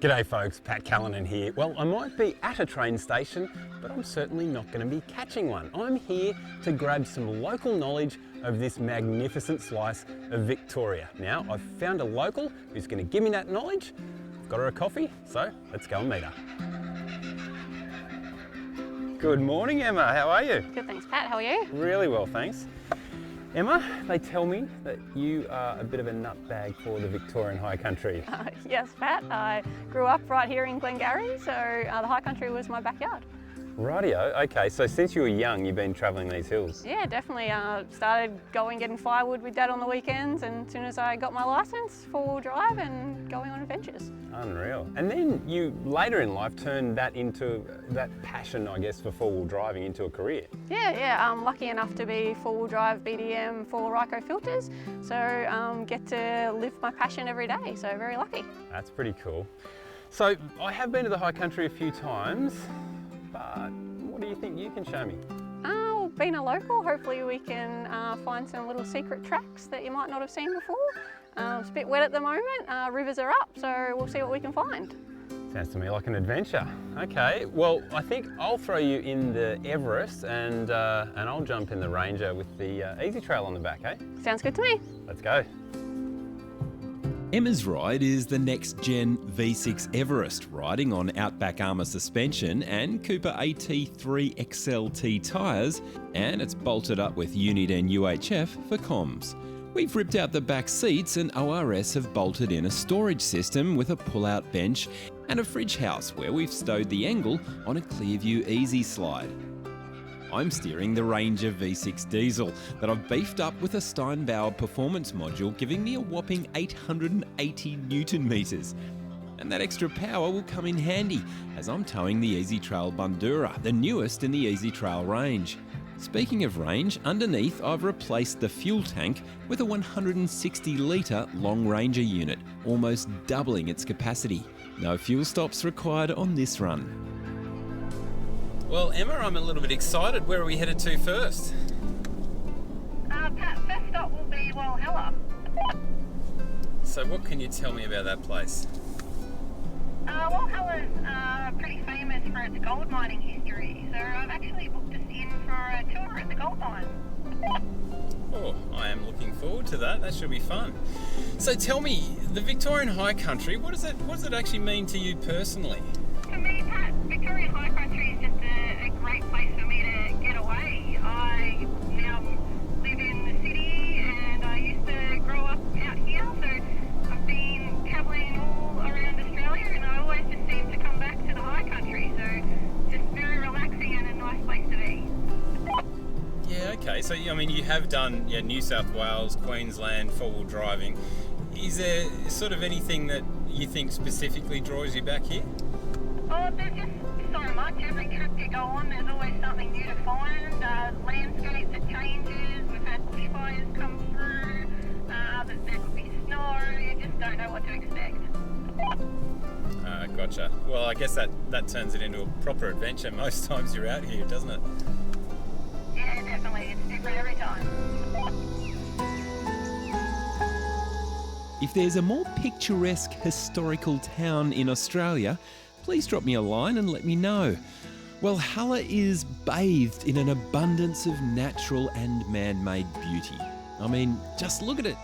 G'day folks, Pat Callinan here. Well, I might be at a train station, but I'm certainly not going to be catching one. I'm here to grab some local knowledge of this magnificent slice of Victoria. Now, I've found a local who's going to give me that knowledge. I've got her a coffee, so let's go and meet her. Good morning, Emma. How are you? Good, thanks, Pat. How are you? Really well, thanks. Emma, they tell me that you are a bit of a nutbag for the Victorian High Country. Yes, Pat. I grew up right here in Glengarry, so the High Country was my backyard. Rightio. Okay, so since you were young, you've been travelling these hills? Yeah, definitely. Started getting firewood with Dad on the weekends, and as soon as I got my licence, four-wheel drive and going on adventures. Unreal. And then you, later in life, turned that passion, I guess, for four-wheel driving into a career. Yeah. I'm lucky enough to be four-wheel drive BDM for Ryco filters, so get to live my passion every day, so very lucky. That's pretty cool. So I have been to the High Country a few times, but what do you think you can show me? Being a local, hopefully we can find some little secret tracks that you might not have seen before. It's a bit wet at the moment, rivers are up, so we'll see what we can find. Sounds to me like an adventure. Okay, well, I think I'll throw you in the Everest and I'll jump in the Ranger with the Easy Trail on the back, eh? Sounds good to me. Let's go. Emma's ride is the next-gen V6 Everest, riding on Outback Armour suspension and Cooper AT3 XLT tyres, and it's bolted up with Unit and UHF for comms. We've ripped out the back seats and ORS have bolted in a storage system with a pull-out bench and a fridge house where we've stowed the Angle on a Clearview Easy Slide. I'm steering the Ranger V6 diesel that I've beefed up with a Steinbauer performance module, giving me a whopping 880 Newton metres. And that extra power will come in handy as I'm towing the Easy Trail Bundura, the newest in the Easy Trail range. Speaking of range, underneath I've replaced the fuel tank with a 160 litre Long Ranger unit, almost doubling its capacity. No fuel stops required on this run. Well, Emma, I'm a little bit excited. Where are we headed to first? Pat, first stop will be Walhalla. So what can you tell me about that place? Walhalla's pretty famous for its gold mining history, so I've actually booked us in for a tour at the gold mine. Oh, I am looking forward to that. That should be fun. So tell me, the Victorian High Country, what does it actually mean to you personally? To me, Pat, Victorian High Country is just a great place for me to get away. I now live in the city and I used to grow up out here, so I've been travelling all around Australia and I always just seem to come back to the High Country, so just very relaxing and a nice place to be. Yeah, okay. So, I mean, you have done New South Wales, Queensland, four-wheel driving. Is there sort of anything that you think specifically draws you back here? Oh, there's just so much. Every trip you go on, there's always something new to find. Landscape that changes. We've had bushfires come through. There could be snow. You just don't know what to expect. Gotcha. Well, I guess that turns it into a proper adventure most times you're out here, doesn't it? Yeah, definitely. It's different every time. If there's a more picturesque historical town in Australia, please drop me a line and let me know. Walhalla is bathed in an abundance of natural and man-made beauty. I mean, just look at it.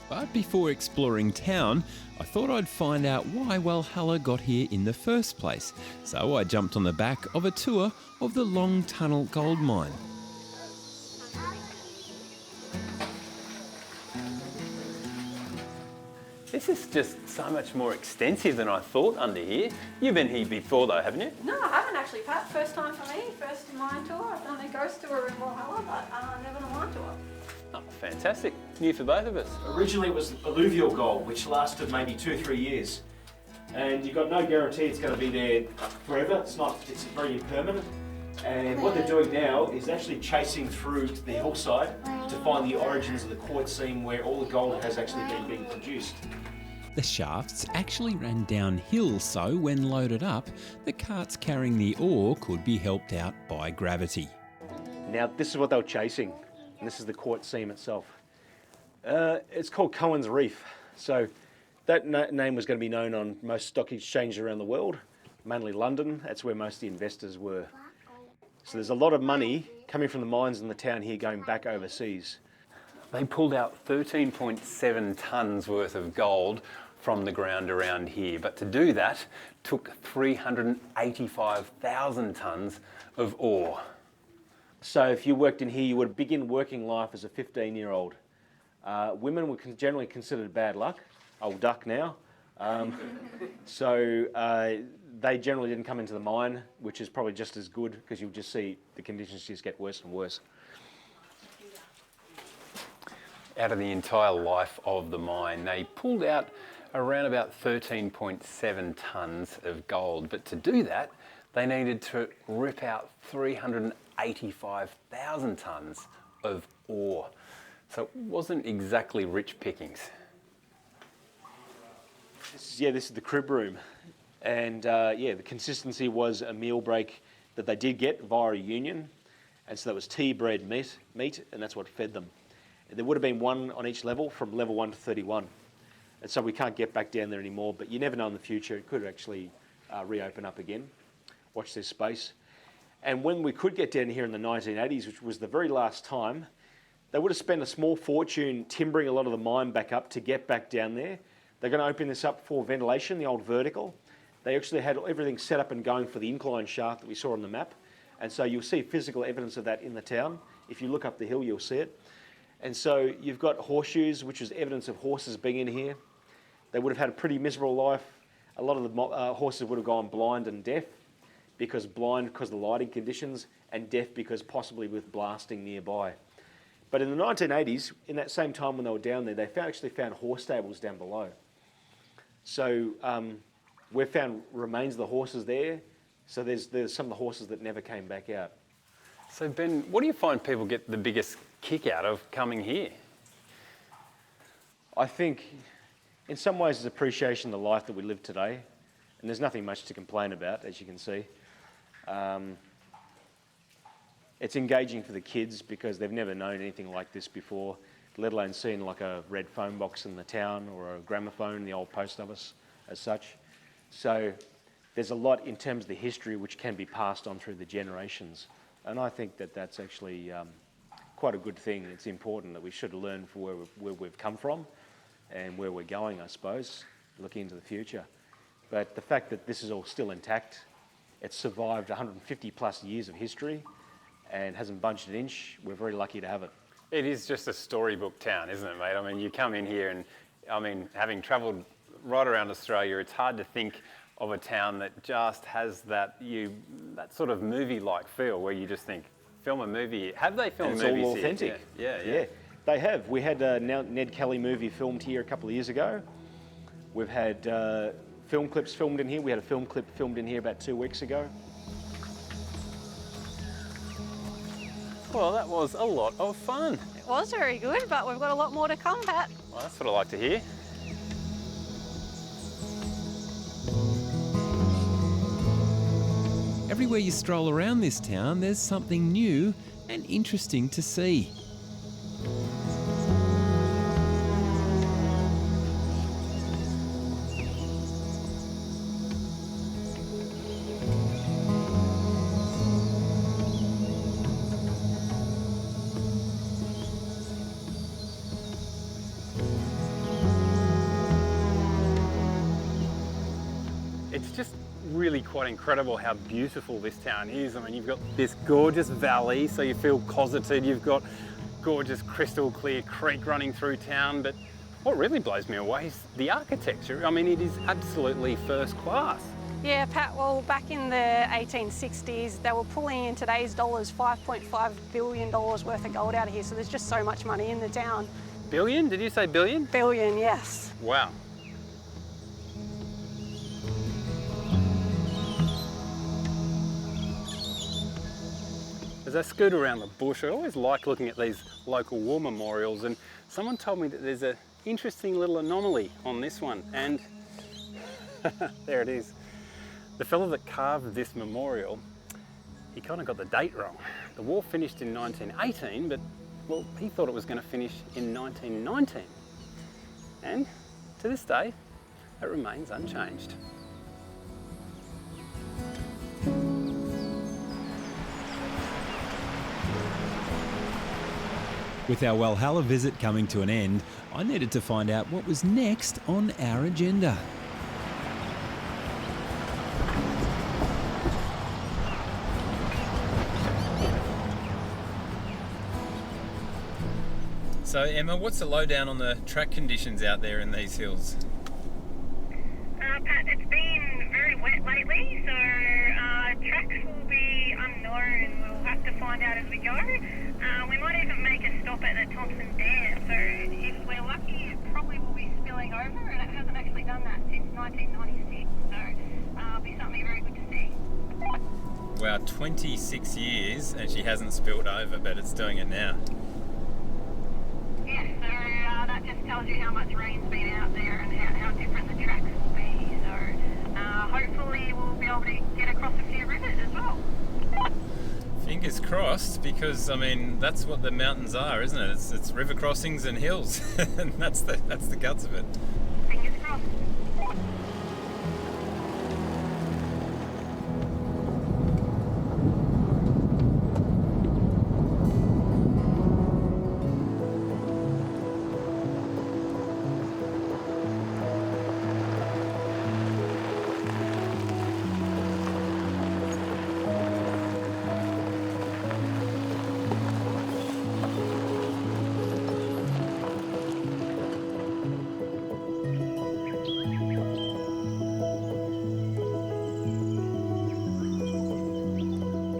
But before exploring town, I thought I'd find out why Walhalla got here in the first place. So I jumped on the back of a tour of the Long Tunnel gold mine. This is just so much more extensive than I thought under here. You've been here before though, haven't you? No, I haven't actually, Pat. First time for me, first mine tour. I've done a ghost tour in Walhalla, but never a mine tour. Oh, fantastic. New for both of us. Originally it was alluvial gold, which lasted maybe 2 or 3 years. And you've got no guarantee it's going to be there forever. It's very impermanent. And what they're doing now is actually chasing through to the hillside to find the origins of the quartz seam where all the gold has actually been being produced. The shafts actually ran downhill, so when loaded up, the carts carrying the ore could be helped out by gravity. Now this is what they were chasing, and this is the quartz seam itself. It's called Cohen's Reef. So That name was going to be known on most stock exchanges around the world, mainly London. That's where most of the investors were. So there's a lot of money coming from the mines in the town here going back overseas. They pulled out 13.7 tonnes worth of gold from the ground around here, but to do that took 385,000 tonnes of ore. So if you worked in here, you would begin working life as a 15-year-old. Women were generally considered bad luck. Old duck now. So they generally didn't come into the mine, which is probably just as good because you'll just see the conditions just get worse and worse. Out of the entire life of the mine, they pulled out around about 13.7 tonnes of gold, but to do that, they needed to rip out 385,000 tonnes of ore. So it wasn't exactly rich pickings. This is the crib room. And the consistency was a meal break that they did get via a union. And so that was tea, bread, meat, and that's what fed them. And there would have been one on each level from level 1 to 31. And so we can't get back down there anymore, but you never know in the future. It could actually reopen up again. Watch this space. And when we could get down here in the 1980s, which was the very last time, they would have spent a small fortune timbering a lot of the mine back up to get back down there. They're going to open this up for ventilation, the old vertical. They actually had everything set up and going for the incline shaft that we saw on the map. And so you'll see physical evidence of that in the town. If you look up the hill, you'll see it. And so you've got horseshoes, which is evidence of horses being in here. They would have had a pretty miserable life. A lot of the horses would have gone blind and deaf, blind because of the lighting conditions, and deaf because possibly with blasting nearby. But in the 1980s, in that same time when they were down there, they actually found horse stables down below. So we've found remains of the horses there. So there's some of the horses that never came back out. So Ben, what do you find people get the biggest kick out of coming here? I think in some ways it's appreciation of the life that we live today. And there's nothing much to complain about, as you can see. It's engaging for the kids because they've never known anything like this before, let alone seeing like a red phone box in the town or a gramophone in the old post office as such. So there's a lot in terms of the history which can be passed on through the generations. And I think that that's actually quite a good thing. It's important that we should learn from where we've come from and where we're going, I suppose, looking into the future. But the fact that this is all still intact, it's survived 150 plus years of history and hasn't budged an inch, we're very lucky to have it. It is just a storybook town, isn't it, mate? I mean, you come in here and, having travelled right around Australia, it's hard to think of a town that just has that sort of movie-like feel where you just think, film a movie. Have they filmed movies here? It's all authentic. Yeah. They have. We had a Ned Kelly movie filmed here a couple of years ago. We've had film clips filmed in here. We had a film clip filmed in here about 2 weeks ago. Well, that was a lot of fun. It was very good, but we've got a lot more to come, Pat. Well, that's what I like to hear. Everywhere you stroll around this town, there's something new and interesting to see. It's just really quite incredible how beautiful this town is. I mean, you've got this gorgeous valley, so you feel cosseted. You've got gorgeous crystal clear creek running through town, but what really blows me away is the architecture. I mean, it is absolutely first class. Yeah, Pat, well, back in the 1860s, they were pulling in today's dollars $5.5 billion worth of gold out of here, so there's just so much money in the town. Billion? Did you say billion? Billion, yes. Wow. As I scoot around the bush, I always like looking at these local war memorials, and someone told me that there's an interesting little anomaly on this one, and there it is. The fellow that carved this memorial, he kind of got the date wrong. The war finished in 1918, but well, he thought it was going to finish in 1919. And to this day, it remains unchanged. With our Walhalla visit coming to an end, I needed to find out what was next on our agenda. So Emma, what's the lowdown on the track conditions out there in these hills? Pat, it's been very wet lately, so tracks will be unknown. We'll have to find out as we go. We might even make a stop at the Thompson Dam, so if we're lucky, it probably will be spilling over, and it hasn't actually done that since 1996, so it'll be something very good to see. Wow, 26 years and she hasn't spilled over, but it's doing it now. Yeah, so that just tells you how much rain's been out there and how different the tracks will be. So hopefully we'll be able to get across a few rivers as well. Fingers crossed, because I mean that's what the mountains are, isn't it? It's river crossings and hills, and that's the guts of it. Fingers crossed.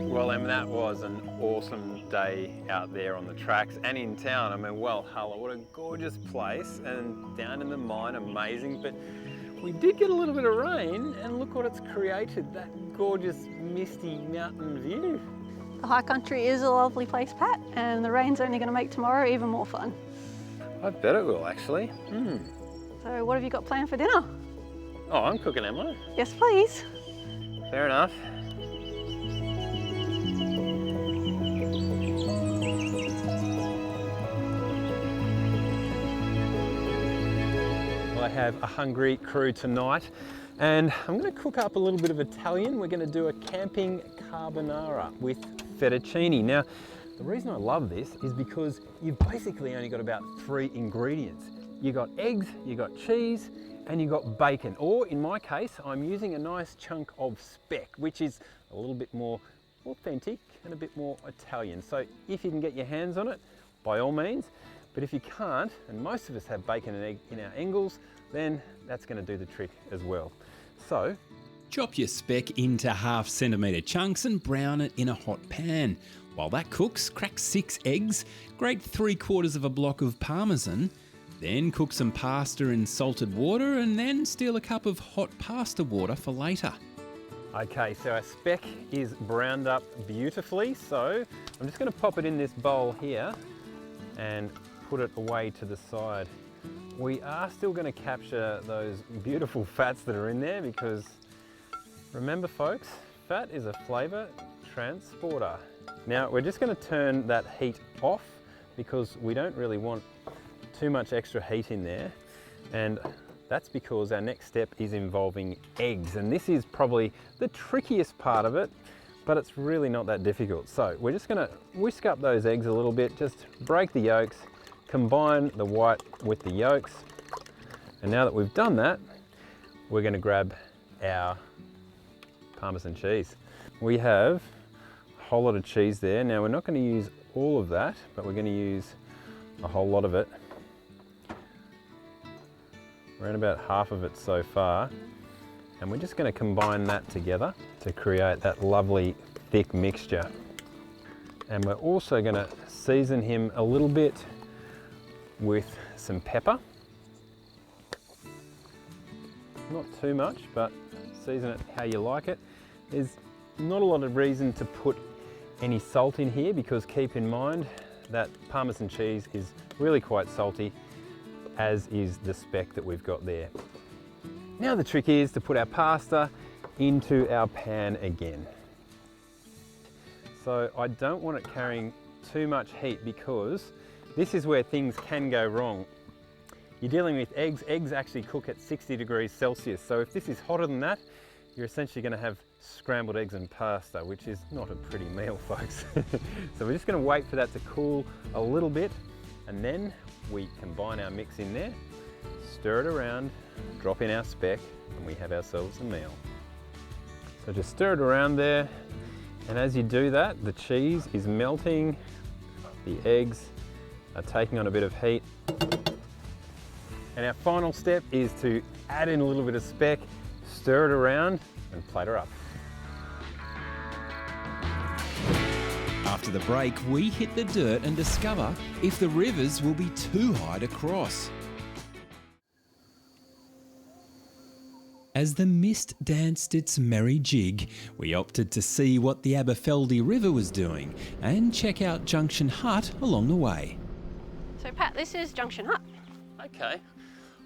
Well, Em, that was an awesome day out there on the tracks and in town. I mean, Walhalla, what a gorgeous place, and down in the mine, amazing. But we did get a little bit of rain, and look what it's created, that gorgeous misty mountain view. The high country is a lovely place, Pat, and the rain's only going to make tomorrow even more fun. I bet it will, actually. So what have you got planned for dinner? Oh, I'm cooking, am I? Yes, please. Fair enough. I have a hungry crew tonight, and I'm going to cook up a little bit of Italian. We're going to do a camping carbonara with fettuccine. Now, the reason I love this is because you've basically only got about 3 ingredients. You got eggs, you got cheese, and you got bacon. Or in my case, I'm using a nice chunk of speck, which is a little bit more authentic and a bit more Italian. So if you can get your hands on it, by all means. But if you can't, and most of us have bacon and egg in our Engels, then that's going to do the trick as well. So, Chop your speck into 1/2 centimetre chunks and brown it in a hot pan. While that cooks, crack 6 eggs, grate 3/4 of a block of parmesan, then cook some pasta in salted water, and then steal a cup of hot pasta water for later. okay, so our speck is browned up beautifully, so I'm just going to pop it in this bowl here and put it away to the side. We are still going to capture those beautiful fats that are in there, because remember folks, fat is a flavour transporter. Now we're just going to turn that heat off, because we don't really want too much extra heat in there, and that's because our next step is involving eggs, and this is probably the trickiest part of it, but it's really not that difficult. So we're just going to whisk up those eggs a little bit, just break the yolks, combine the white with the yolks, and now that we've done that, we're going to grab our Parmesan cheese. We have a whole lot of cheese there. Now we're not going to use all of that, but we're going to use a whole lot of it. Around about half of it so far, and we're just going to combine that together to create that lovely thick mixture. And we're also going to season him a little bit with some pepper. Not too much, but season it how you like it. There's not a lot of reason to put any salt in here, because keep in mind that Parmesan cheese is really quite salty, as is the speck that we've got there. Now the trick is to put our pasta into our pan again. So I don't want it carrying too much heat, because this is where things can go wrong. you're dealing with eggs. Eggs actually cook at 60 degrees Celsius. So if this is hotter than that, you're essentially going to have scrambled eggs and pasta, which is not a pretty meal, folks. So we're just going to wait for that to cool a little bit, and then we combine our mix in there, stir it around, drop in our speck, and we have ourselves a meal. So just stir it around there, and as you do that, the cheese is melting, the eggs are taking on a bit of heat. And our final step is to add in a little bit of speck, stir it around, and plate her up. After the break, we hit the dirt and discover if the rivers will be too high to cross. As the mist danced its merry jig, we opted to see what the Aberfeldy River was doing and check out Junction Hut along the way. So Pat, this is Junction Hut. Okay,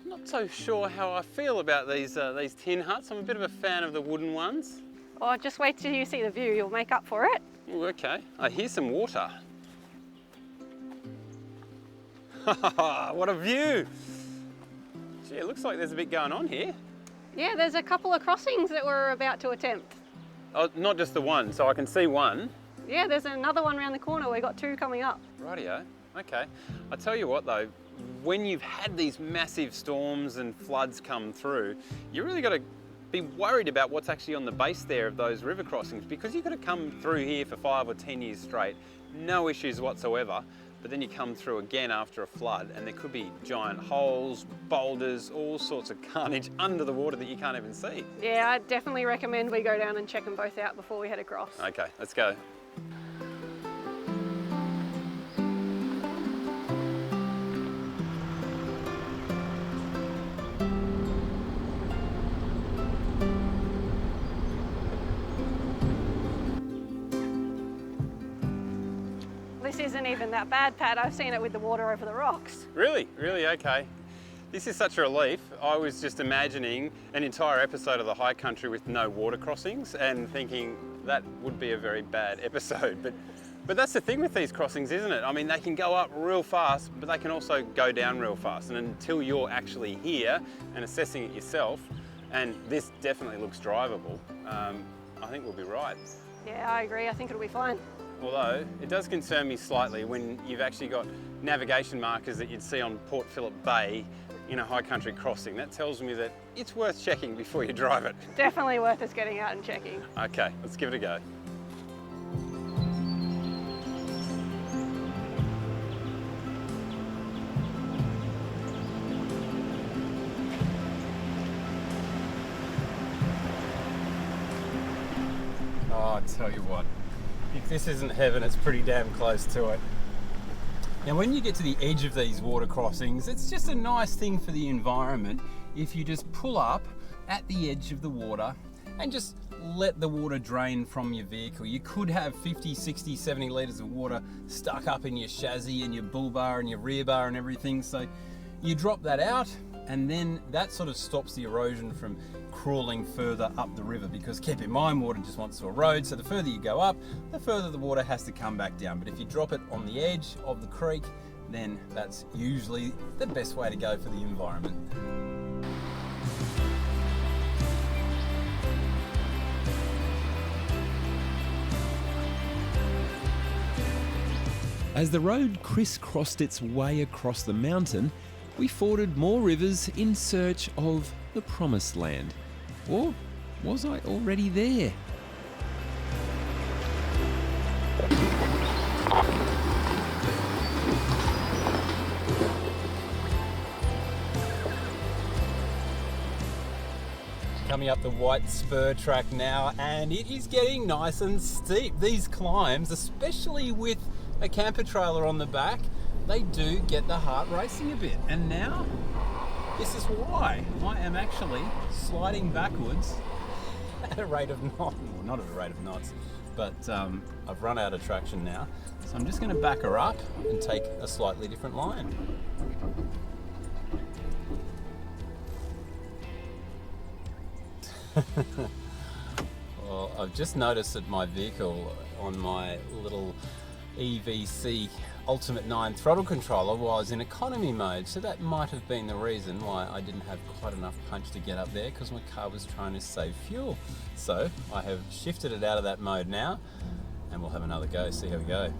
I'm not so sure how I feel about these tin huts. I'm a bit of a fan of the wooden ones. Oh, just wait till you see the view, you'll make up for it. Ooh, okay, I hear some water. What a view! Gee, it looks like there's a bit going on here. Yeah, there's a couple of crossings that we're about to attempt. Oh, not just the one, so I can see one. Yeah, there's another one around the corner. We've got two coming up. Rightio, okay. I tell you what though, when you've had these massive storms and floods come through, you really got to be worried about what's actually on the base there of those river crossings, because you've got to come through here for 5 or 10 years straight, no issues whatsoever. But then you come through again after a flood and there could be giant holes, boulders, all sorts of carnage under the water that you can't even see. Yeah, I definitely recommend we go down and check them both out before we head across. Okay, let's go. This isn't even that bad, Pat. I've seen it with the water over the rocks. Really? Really? Okay. This is such a relief. I was just imagining an entire episode of the High Country with no water crossings and thinking that would be a very bad episode. But that's the thing with these crossings, isn't it? I mean, they can go up real fast, but they can also go down real fast. And until you're actually here and assessing it yourself, and this definitely looks drivable, I think we'll be right. Yeah, I agree. I think it'll be fine. Although, it does concern me slightly when you've actually got navigation markers that you'd see on Port Phillip Bay in a high country crossing. That tells me that it's worth checking before you drive it. Definitely worth us getting out and checking. Okay, let's give it a go. Oh, I tell you what. If this isn't heaven, it's pretty damn close to it. Now, when you get to the edge of these water crossings, it's just a nice thing for the environment if you just pull up at the edge of the water and just let the water drain from your vehicle. You could have 50, 60, 70 litres of water stuck up in your chassis and your bull bar and your rear bar and everything. So you drop that out, and then that sort of stops the erosion from crawling further up the river, because keep in mind, water just wants to erode, so the further you go up, the further the water has to come back down. But if you drop it on the edge of the creek, then that's usually the best way to go for the environment. As the road crisscrossed its way across the mountain, we forded more rivers in search of the promised land. Or was I already there? Coming up the White Spur track now, and it is getting nice and steep. These climbs, especially with a camper trailer on the back, they do get the heart racing a bit. And now, this is why I am actually sliding backwards at a rate of knots. Well, not at a rate of knots, but I've run out of traction now. So I'm just going to back her up and take a slightly different line. Well, I've just noticed that my vehicle on my little EVC Ultimate 9 throttle controller was in economy mode, so that might have been the reason why I didn't have quite enough punch to get up there, because my car was trying to save fuel. So I have shifted it out of that mode now, and we'll have another go, see how we go.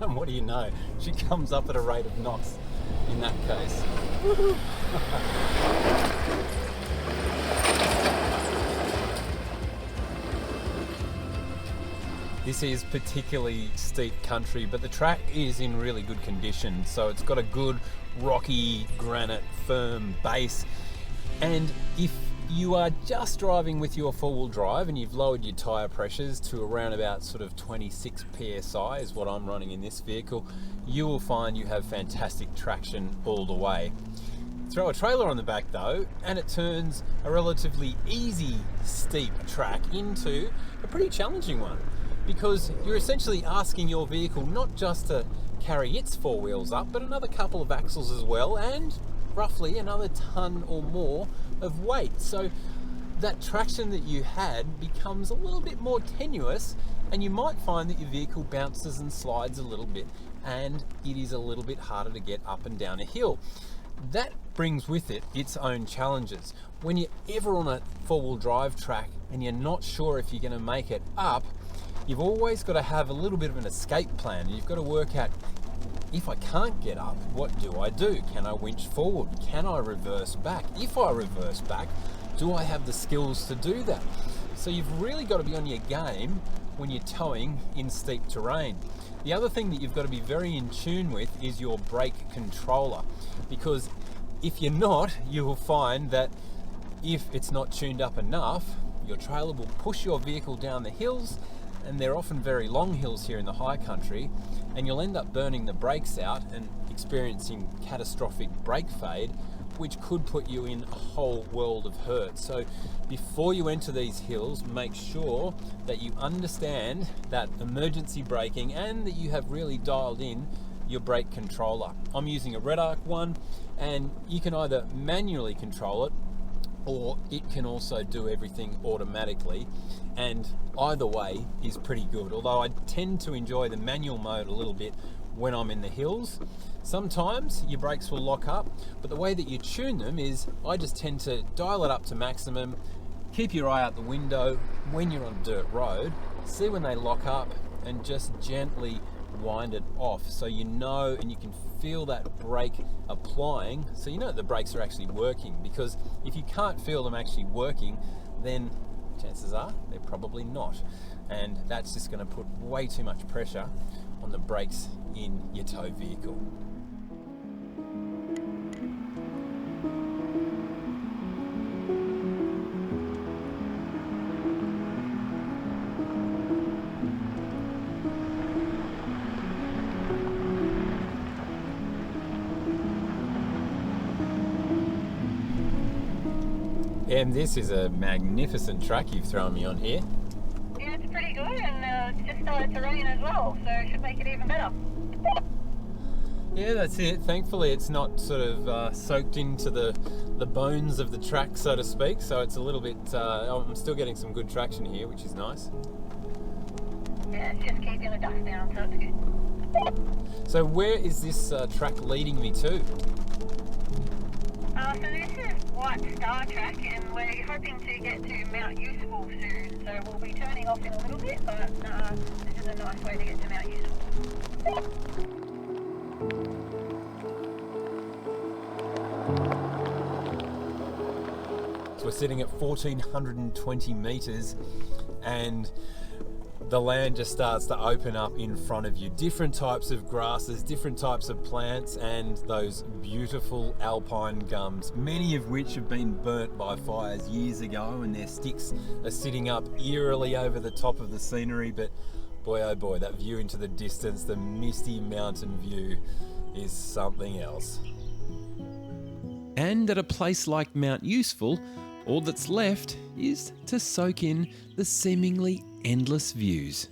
And what do you know, she comes up at a rate of knots in that case. This is particularly steep country, but the track is in really good condition. So it's got a good rocky granite firm base. And if you are just driving with your four-wheel drive and you've lowered your tyre pressures to around about sort of 26 psi is what I'm running in this vehicle, you will find you have fantastic traction all the way. Throw a trailer on the back though, and it turns a relatively easy steep track into a pretty challenging one, because you're essentially asking your vehicle not just to carry its four wheels up, but another couple of axles as well, and roughly another ton or more of weight. So that traction that you had becomes a little bit more tenuous, and you might find that your vehicle bounces and slides a little bit, and it is a little bit harder to get up and down a hill. That brings with it its own challenges. When you're ever on a four-wheel drive track and you're not sure if you're going to make it up, you've always got to have a little bit of an escape plan. You've got to work out, if I can't get up, what do I do? Can I winch forward? Can I reverse back? If I reverse back, do I have the skills to do that? So you've really got to be on your game when you're towing in steep terrain. The other thing that you've got to be very in tune with is your brake controller, because if you're not, you will find that if it's not tuned up enough, your trailer will push your vehicle down the hills, and they're often very long hills here in the high country, and you'll end up burning the brakes out and experiencing catastrophic brake fade, which could put you in a whole world of hurt. So before you enter these hills, make sure that you understand that emergency braking and that you have really dialed in your brake controller. I'm using a Red Arc one, and you can either manually control it, or it can also do everything automatically, and either way is pretty good. Although I tend to enjoy the manual mode a little bit when I'm in the hills. Sometimes your brakes will lock up, but the way that you tune them is I just tend to dial it up to maximum, keep your eye out the window when you're on a dirt road, see when they lock up, and just gently wind it off, so you know and you can feel that brake applying, so you know that the brakes are actually working. Because if you can't feel them actually working, then chances are they're probably not, and that's just going to put way too much pressure on the brakes in your tow vehicle. And this is a magnificent track you've thrown me on here. Yeah, it's pretty good, and it's just started to rain as well, so it should make it even better. Yeah, that's it. Thankfully it's not sort of soaked into the bones of the track, so to speak, so it's a little bit, I'm still getting some good traction here, which is nice. Yeah, it's just keeping the dust down, so it's good. So where is this track leading me to? So this is White Star Track, and we're hoping to get to Mount Useful soon, so we'll be turning off in a little bit, but this is a nice way to get to Mount Useful. So we're sitting at 1,420 metres, and the land just starts to open up in front of you. Different types of grasses, different types of plants, and those beautiful alpine gums, many of which have been burnt by fires years ago, and their sticks are sitting up eerily over the top of the scenery. But boy oh boy, that view into the distance, the misty mountain view, is something else. And at a place like Mount Useful, all that's left is to soak in the seemingly endless views.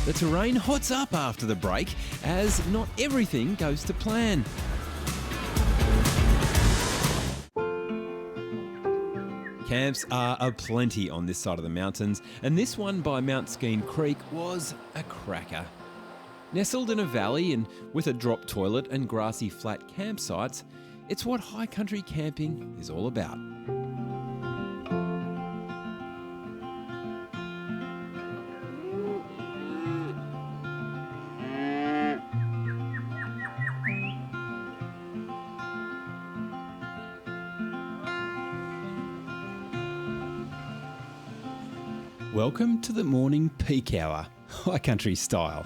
The terrain hots up after the break as not everything goes to plan. Camps are aplenty on this side of the mountains, and this one by Mount Skene Creek was a cracker. Nestled in a valley and with a drop toilet and grassy flat campsites, it's what high country camping is all about. Welcome to the morning peak hour, high country style.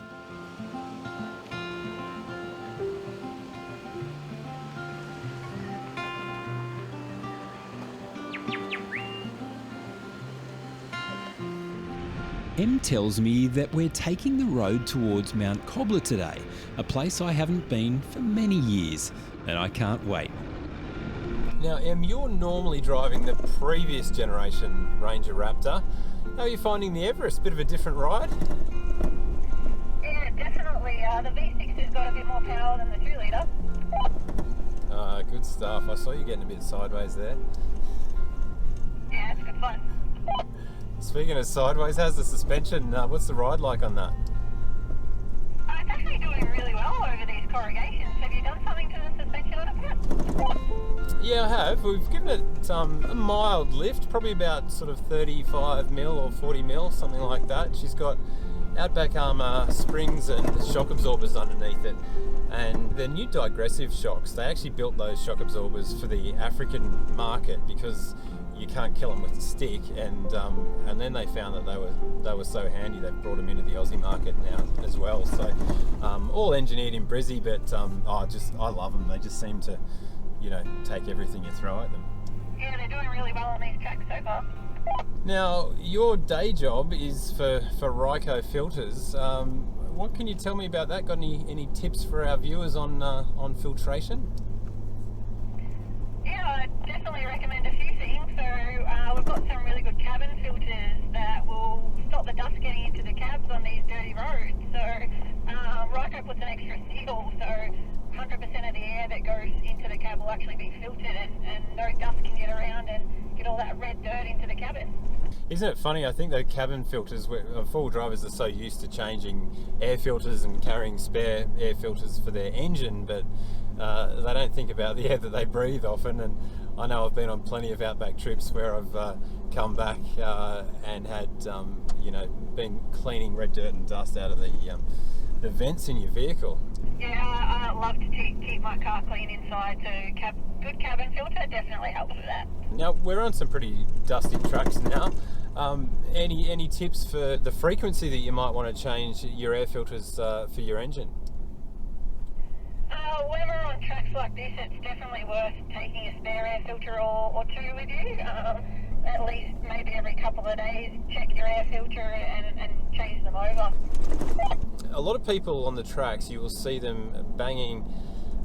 Em tells me that we're taking the road towards Mount Cobbler today, a place I haven't been for many years, and I can't wait. Now, Em, you're normally driving the previous generation Ranger Raptor. How are you finding the Everest? Bit of a different ride? Yeah, definitely. The V6 has got a bit more power than the 2 litre. Good stuff. I saw you getting a bit sideways there. Yeah, it's good fun. Speaking of sideways, how's the suspension? What's the ride like on that? It's actually doing really well over these corrugations. Have you done something to the suspension on it yet? Yeah, I have. We've given it a mild lift, probably about sort of 35 mil or 40 mil, something like that. She's got Outback Armour springs and shock absorbers underneath it. And they're new digressive shocks. They actually built those shock absorbers for the African market because you can't kill them with a stick, and then they found that they were so handy they've brought them into the Aussie market now as well. So all engineered in Brizzy, but I love them. They just seem to, take everything you throw at them. Yeah, they're doing really well on these tracks so far. Now, your day job is for Ryco filters. What can you tell me about that? Got any tips for our viewers on filtration? Yeah, I definitely recommend a few things. So we've got some really good cabin filters that will stop the dust getting into the cabs on these dirty roads. So Ryco puts an extra seal, so 100% of the air that goes into the cab will actually be filtered, and no dust can get around and get all that red dirt into the cabin. Isn't it funny? I think the cabin filters, four-wheel drivers are so used to changing air filters and carrying spare air filters for their engine, but they don't think about the air that they breathe often. And I know I've been on plenty of outback trips where I've come back and had, been cleaning red dirt and dust out of the vents in your vehicle. Yeah, I love to keep my car clean inside, so good cabin filter definitely helps with that. Now, we're on some pretty dusty tracks now. Any tips for the frequency that you might want to change your air filters for your engine? When we're on tracks like this, it's definitely worth taking a spare air filter or two with you. At least maybe every couple of days, check your air filter and change them over. A lot of people on the tracks, you will see them banging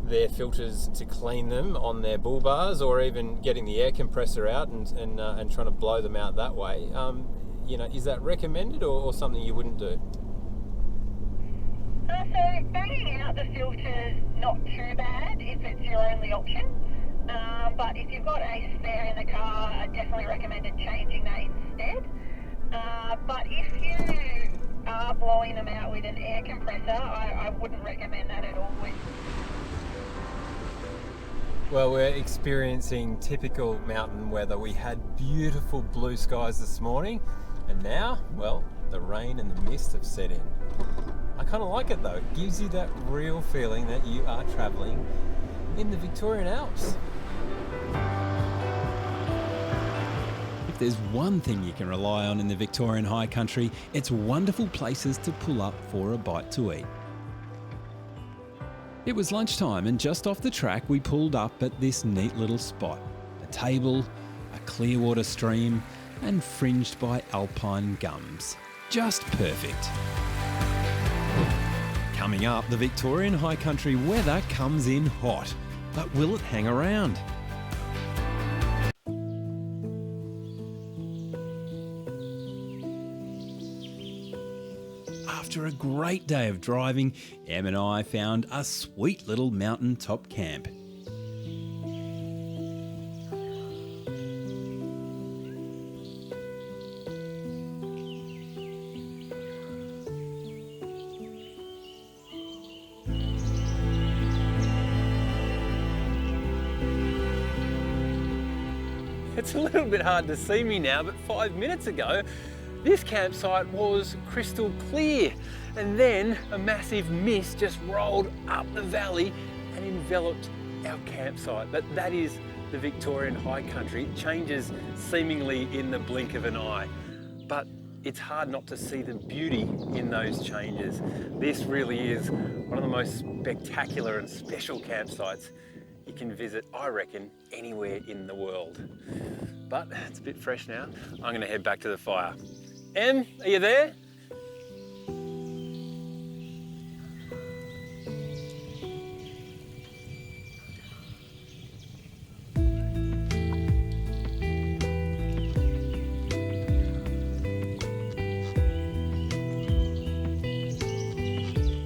their filters to clean them on their bull bars, or even getting the air compressor out and trying to blow them out that way. Is that recommended or something you wouldn't do? So banging out the filter's not too bad if it's your only option. But if you've got a spare in the car, I definitely recommended changing that instead. But if you are blowing them out with an air compressor, I wouldn't recommend that at all. Well, we're experiencing typical mountain weather. We had beautiful blue skies this morning, and now, well, the rain and the mist have set in. I kind of like it though. It gives you that real feeling that you are travelling in the Victorian Alps. If there's one thing you can rely on in the Victorian High Country, it's wonderful places to pull up for a bite to eat. It was lunchtime, and just off the track we pulled up at this neat little spot. A table, a clear water stream, and fringed by alpine gums. Just perfect. Coming up, the Victorian High Country weather comes in hot, but will it hang around? After a great day of driving, Em and I found a sweet little mountaintop camp. It's a little bit hard to see me now, but 5 minutes ago, this campsite was crystal clear. And then a massive mist just rolled up the valley and enveloped our campsite. But that is the Victorian High Country. It changes seemingly in the blink of an eye. But it's hard not to see the beauty in those changes. This really is one of the most spectacular and special campsites you can visit, I reckon, anywhere in the world. But it's a bit fresh now. I'm gonna head back to the fire. Em, are you there?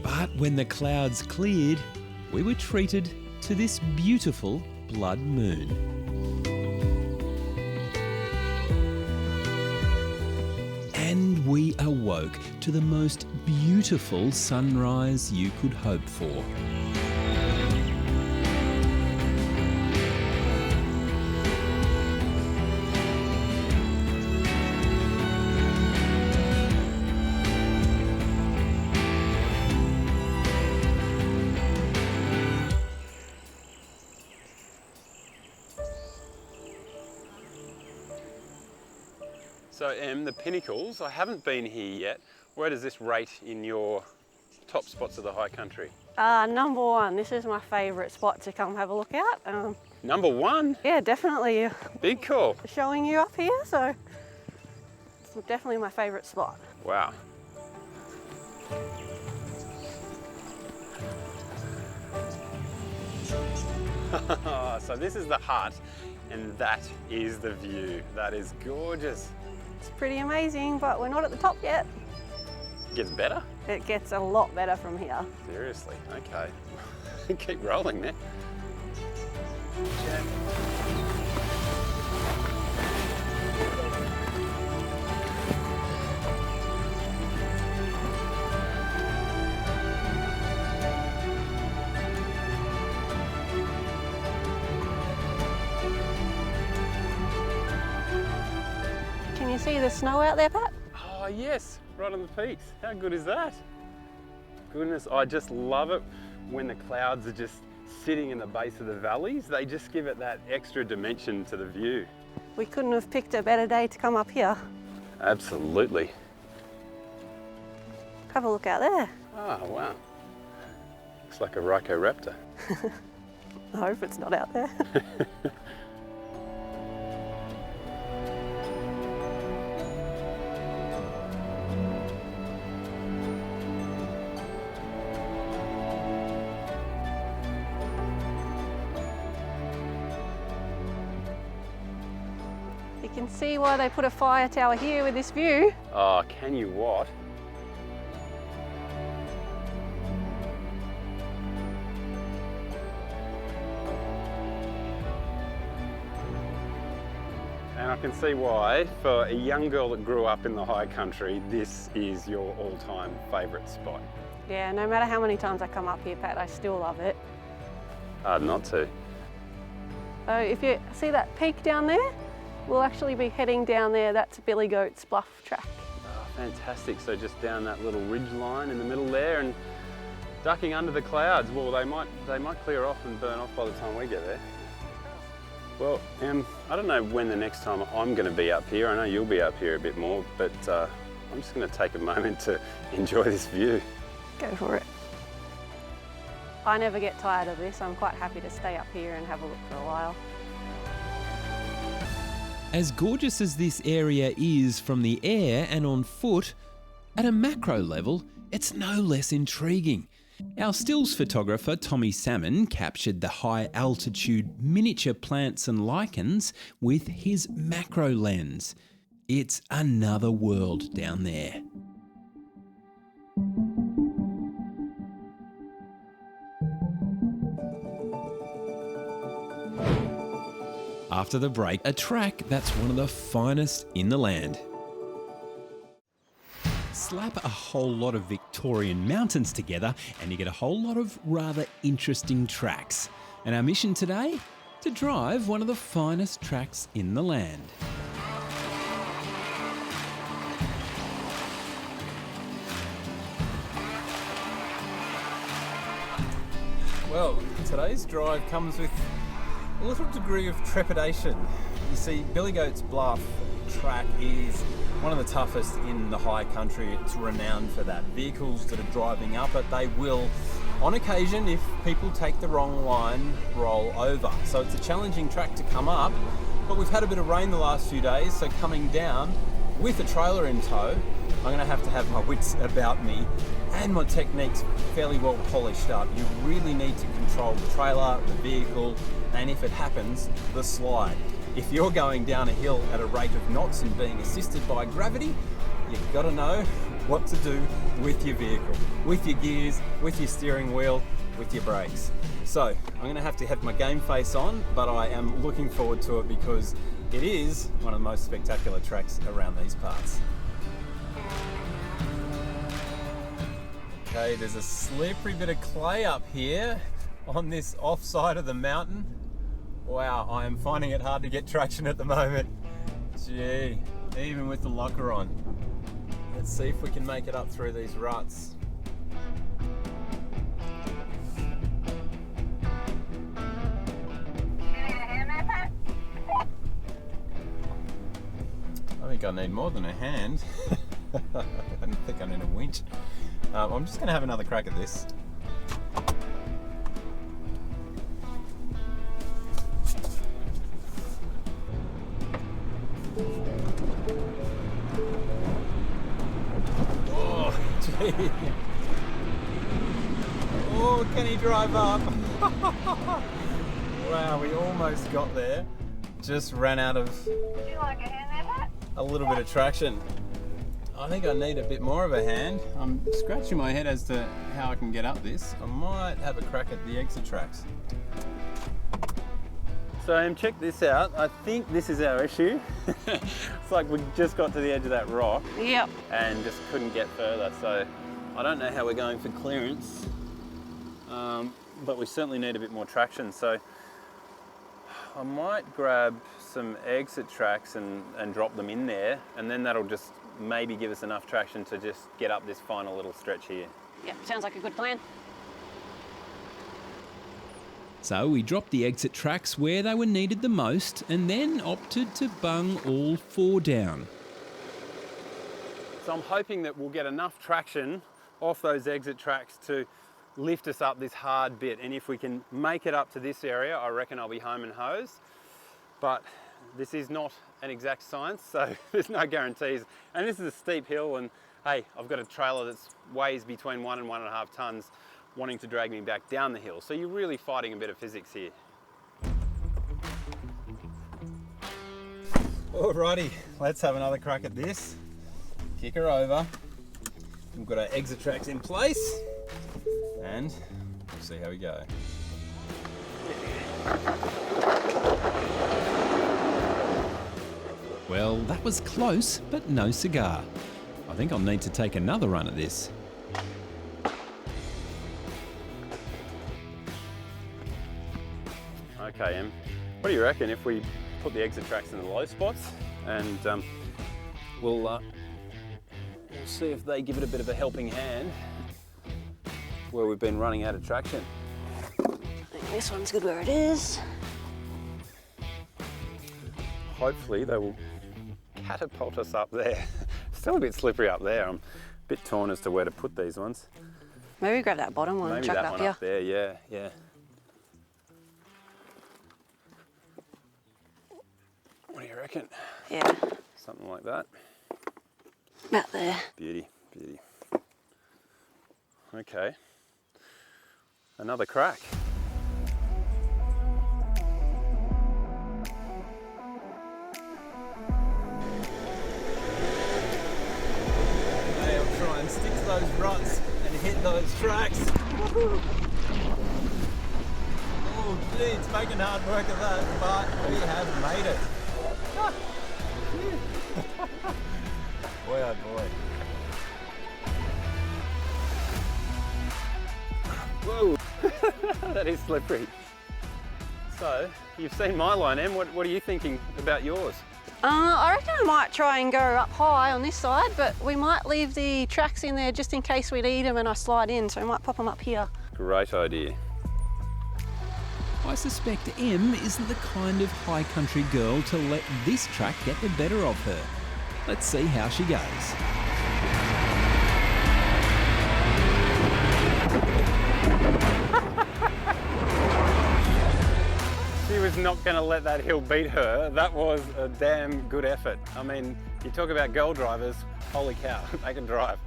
But when the clouds cleared, we were treated to this beautiful blood moon. And we awoke to the most beautiful sunrise you could hope for. So Em, the Pinnacles, I haven't been here yet. Where does this rate in your top spots of the high country? Number one, this is my favourite spot to come have a look at. Number one? Yeah, definitely Big call. showing you up here, so it's definitely my favourite spot. Wow. So this is the hut and that is the view. That is gorgeous. It's pretty amazing, but we're not at the top yet. Gets better? It gets a lot better from here. Seriously, okay. Keep rolling there. Can you see the snow out there, Pat? Oh yes, right on the peaks. How good is that? Goodness, I just love it when the clouds are just sitting in the base of the valleys. They just give it that extra dimension to the view. We couldn't have picked a better day to come up here. Absolutely. Have a look out there. Oh wow. Looks like a Rhycoraptor. I hope it's not out there. You can see why they put a fire tower here with this view. Oh, can you what? And I can see why, for a young girl that grew up in the high country, this is your all-time favourite spot. Yeah, no matter how many times I come up here, Pat, I still love it. Hard not to. So if you see that peak down there, we'll actually be heading down there. That's Goats Bluff track. Oh, fantastic. So just down that little ridge line in the middle there and ducking under the clouds. Well, they might clear off and burn off by the time we get there. Well, I don't know when the next time I'm going to be up here. I know you'll be up here a bit more, but I'm just going to take a moment to enjoy this view. Go for it. I never get tired of this. I'm quite happy to stay up here and have a look for a while. As gorgeous as this area is from the air and on foot, at a macro level, it's no less intriguing. Our stills photographer Tommy Salmon captured the high altitude miniature plants and lichens with his macro lens. It's another world down there. After the break, a track that's one of the finest in the land. Slap a whole lot of Victorian mountains together and you get a whole lot of rather interesting tracks. And our mission today? To drive one of the finest tracks in the land. Well, today's drive comes with a little degree of trepidation. You see, Goats Bluff track is one of the toughest in the high country. It's renowned for that. Vehicles that are driving up it, they will, on occasion, if people take the wrong line, roll over. So it's a challenging track to come up, but we've had a bit of rain the last few days, so coming down with a trailer in tow, I'm going to have my wits about me and my technique's fairly well polished up. You really need to control the trailer, the vehicle, and if it happens, the slide. If you're going down a hill at a rate of knots and being assisted by gravity, you've got to know what to do with your vehicle, with your gears, with your steering wheel, with your brakes. So I'm going to have my game face on, but I am looking forward to it because it is one of the most spectacular tracks around these parts. Okay, there's a slippery bit of clay up here on this off side of the mountain. Wow, I am finding it hard to get traction at the moment. Gee, even with the locker on. Let's see if we can make it up through these ruts. I think I need more than a hand. I don't think I need a winch. I'm just going to have another crack at this. Oh, gee. Oh, can he drive up? Wow, we almost got there. Just ran out of Would you like a hand there, Pat? a little bit of traction. I think I need a bit more of a hand. I'm scratching my head as to how I can get up this. I might have a crack at the exit tracks. So check this out. I think this is our issue. It's like we just got to the edge of that rock Yep. and just couldn't get further. So I don't know how we're going for clearance, but we certainly need a bit more traction. So I might grab some exit tracks and drop them in there, and then that'll just maybe give us enough traction to just get up this final little stretch here. Yep, sounds like a good plan. So we dropped the exit tracks where they were needed the most and then opted to bung all four down. So I'm hoping that we'll get enough traction off those exit tracks to lift us up this hard bit. And if we can make it up to this area, I reckon I'll be home and hosed. But this is not an exact science, so there's no guarantees. And this is a steep hill, and hey, I've got a trailer that weighs between 1 and 1.5 tons wanting to drag me back down the hill. So you're really fighting a bit of physics here. Alrighty, let's have another crack at this. Kick her over. We've got our exit tracks in place, and we'll see how we go. Well, that was close, but no cigar. I think I'll need to take another run at this. Okay, Em, what do you reckon if we put the exit tracks in the low spots and we'll see if they give it a bit of a helping hand where we've been running out of traction. I think this one's good where it is. Hopefully they will catapult us up there. Still a bit slippery up there. I'm a bit torn as to where to put these ones. Maybe grab that bottom one and Maybe chuck it that up one here. up there, yeah. What do you reckon? Yeah, Something like that. about there. Beauty. Okay. Another crack. Okay, I'll try and stick to those ruts and hit those tracks. Oh Gee, it's making hard work of that, but we have made it. Boy, oh boy. Whoa, that is slippery. So, you've seen my line, Em. What are you thinking about yours? I reckon I might try and go up high on this side, but we might leave the tracks in there just in case we need them and I slide in, so we might pop them up here. Great idea. I suspect Em isn't the kind of high country girl to let this track get the better of her. Let's see how she goes. She was not going to let that hill beat her. That was a damn good effort. I mean, you talk about girl drivers, holy cow, they can drive.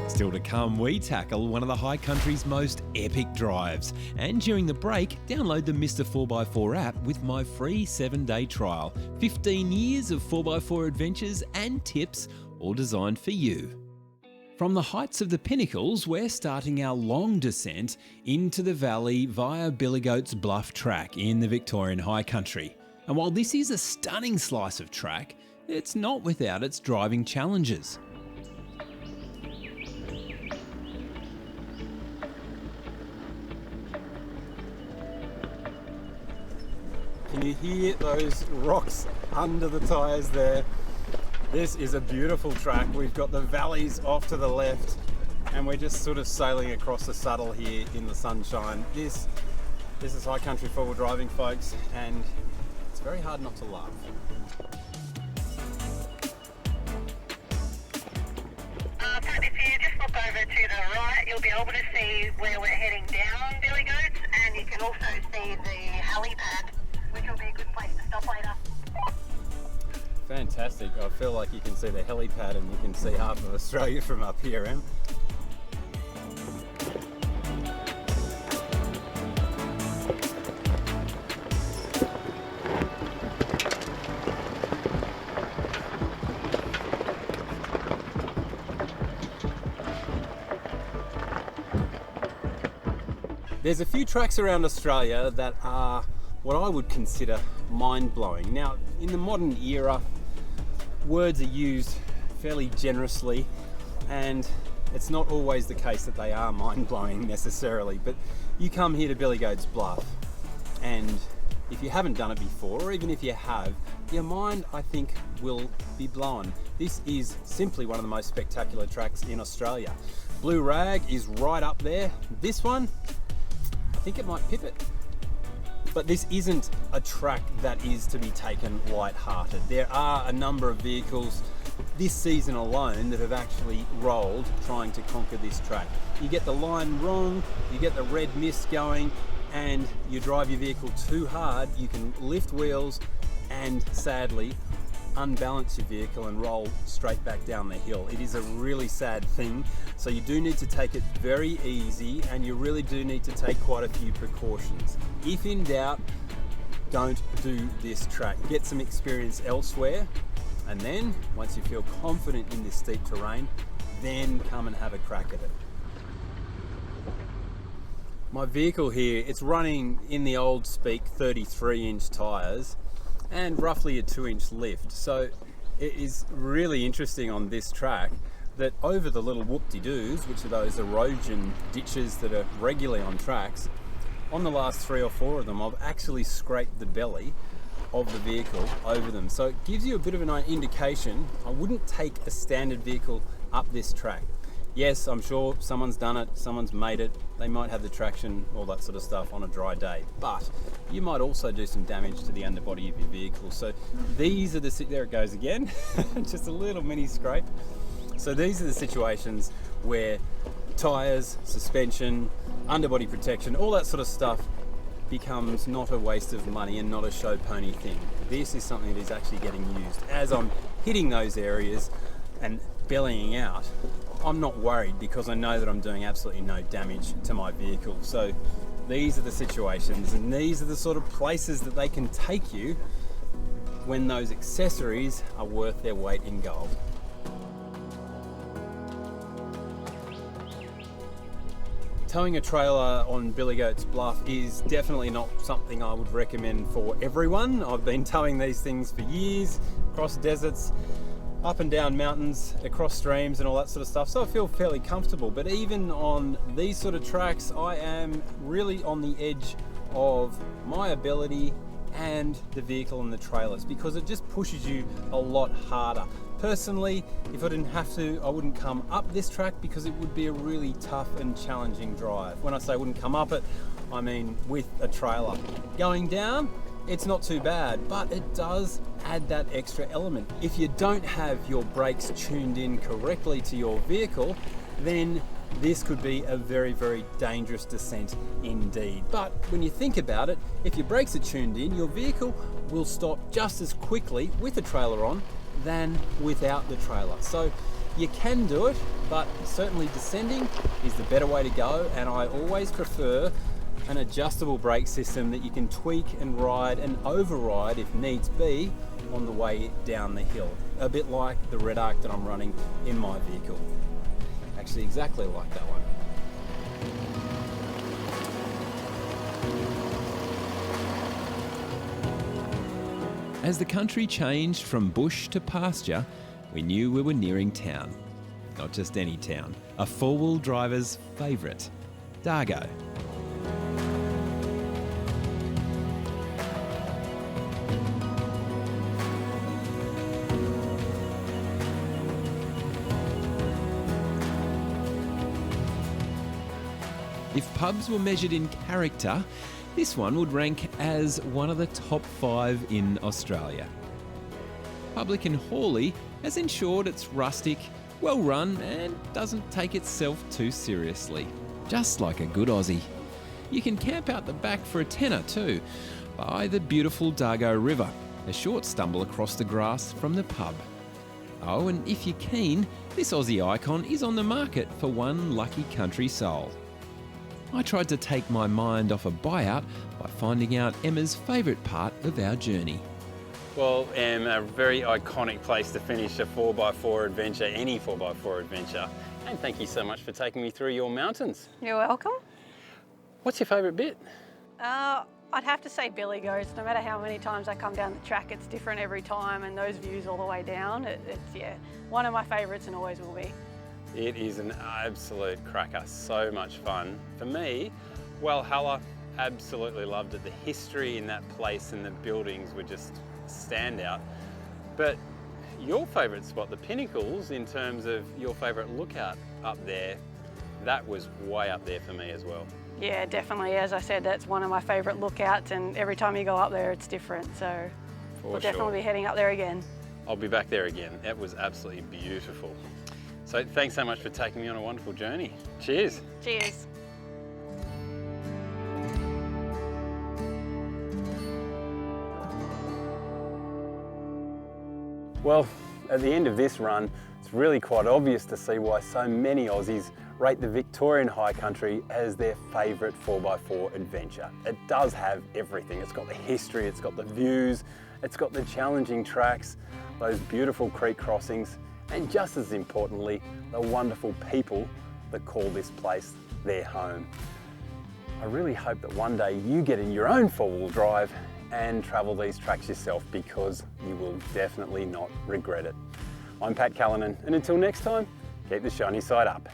Still to come, we tackle one of the high country's most epic drives. And during the break, download the Mr 4x4 app with my free 7-day trial. 15 years of 4x4 adventures and tips, all designed for you. From the heights of the Pinnacles, we're starting our long descent into the valley via Goats Bluff track in the Victorian High Country. And while this is a stunning slice of track, it's not without its driving challenges. Can you hear those rocks under the tyres there? This is a beautiful track. We've got the valleys off to the left and we're just sort of sailing across the saddle here in the sunshine. This is high country four-wheel driving, folks, and it's very hard not to laugh. Pat, if you just look over to the right, you'll be able to see where we're heading down Billy Goats, and you can also see the helipad, which will be a good place to stop later. Fantastic. I feel like you can see the helipad and you can see half of Australia from up here, Em. There's a few tracks around Australia that are what I would consider mind-blowing. Now, in the modern era, words are used fairly generously, and it's not always the case that they are mind-blowing necessarily, but you come here to Goats Bluff, and if you haven't done it before, or even if you have, your mind, I think, will be blown. This is simply one of the most spectacular tracks in Australia. Blue Rag is right up there. This one, I think it might pip it. But this isn't a track that is to be taken light-hearted. There are a number of vehicles this season alone that have actually rolled trying to conquer this track. You get the line wrong, you get the red mist going, and you drive your vehicle too hard, you can lift wheels and sadly unbalance your vehicle and roll straight back down the hill. It is a really sad thing, so you do need to take it very easy and you really do need to take quite a few precautions. If in doubt, don't do this track. Get some experience elsewhere, and then once you feel confident in this steep terrain, then come and have a crack at it. My vehicle here, it's running in the old speak 33-inch tyres and roughly a 2-inch lift. So it is really interesting on this track that over the little whoop-de-doos, which are those erosion ditches that are regularly on tracks, on the last 3 or 4 of them, I've actually scraped the belly of the vehicle over them. So it gives you a bit of an indication. I wouldn't take a standard vehicle up this track. Yes, I'm sure someone's done it, someone's made it, they might have the traction, all that sort of stuff on a dry day, but you might also do some damage to the underbody of your vehicle. So these are there it goes again, just a little mini scrape. So these are the situations where tyres, suspension, underbody protection, all that sort of stuff becomes not a waste of money and not a show pony thing. This is something that is actually getting used. As I'm hitting those areas and bellying out, I'm not worried because I know that I'm doing absolutely no damage to my vehicle. So these are the situations and these are the sort of places that they can take you when those accessories are worth their weight in gold. Towing a trailer on Billy Goats Bluff is definitely not something I would recommend for everyone. I've been towing these things for years, across deserts, up and down mountains, across streams and all that sort of stuff, so I feel fairly comfortable. But even on these sort of tracks, I am really on the edge of my ability and the vehicle and the trailers, because it just pushes you a lot harder. Personally, if I didn't have to, I wouldn't come up this track because it would be a really tough and challenging drive. When I say wouldn't come up it, I mean with a trailer. Going down, it's not too bad, but it does add that extra element. If you don't have your brakes tuned in correctly to your vehicle, then this could be a very, very dangerous descent indeed. But when you think about it, if your brakes are tuned in, your vehicle will stop just as quickly with the trailer on than without the trailer. So you can do it, but certainly descending is the better way to go, and I always prefer an adjustable brake system that you can tweak and ride and override if needs be on the way down the hill. A bit like the Red Arc that I'm running in my vehicle. Actually exactly like that one. As the country changed from bush to pasture, we knew we were nearing town. Not just any town, a four-wheel driver's favourite, Dargo. If pubs were measured in character, this one would rank as one of the top 5 in Australia. Public and Hawley has ensured it's rustic, well run and doesn't take itself too seriously. Just like a good Aussie. You can camp out the back for a tenner too, by the beautiful Dargo River, a short stumble across the grass from the pub. Oh, and if you're keen, this Aussie icon is on the market for one lucky country soul. I tried to take my mind off a buyout by finding out Emma's favourite part of our journey. Well, Em, a very iconic place to finish a 4x4 adventure, any 4x4 adventure. And thank you so much for taking me through your mountains. You're welcome. What's your favourite bit? I'd have to say Billy Goats. No matter how many times I come down the track, it's different every time, and those views all the way down, it's one of my favourites and always will be. It is an absolute cracker, so much fun. For me, Walhalla, absolutely loved it. The history in that place and the buildings were just standout. But your favourite spot, the Pinnacles, in terms of your favourite lookout up there, that was way up there for me as well. Yeah, definitely. As I said, that's one of my favourite lookouts, and every time you go up there, it's different. So we'll definitely be heading up there again. I'll be back there again. It was absolutely beautiful. So thanks so much for taking me on a wonderful journey. Cheers. Cheers. Well, at the end of this run, it's really quite obvious to see why so many Aussies rate the Victorian High Country as their favourite 4x4 adventure. It does have everything. It's got the history, it's got the views, it's got the challenging tracks, those beautiful creek crossings, and just as importantly, the wonderful people that call this place their home. I really hope that one day you get in your own four-wheel drive and travel these tracks yourself, because you will definitely not regret it. I'm Pat Callinan, and until next time, keep the shiny side up.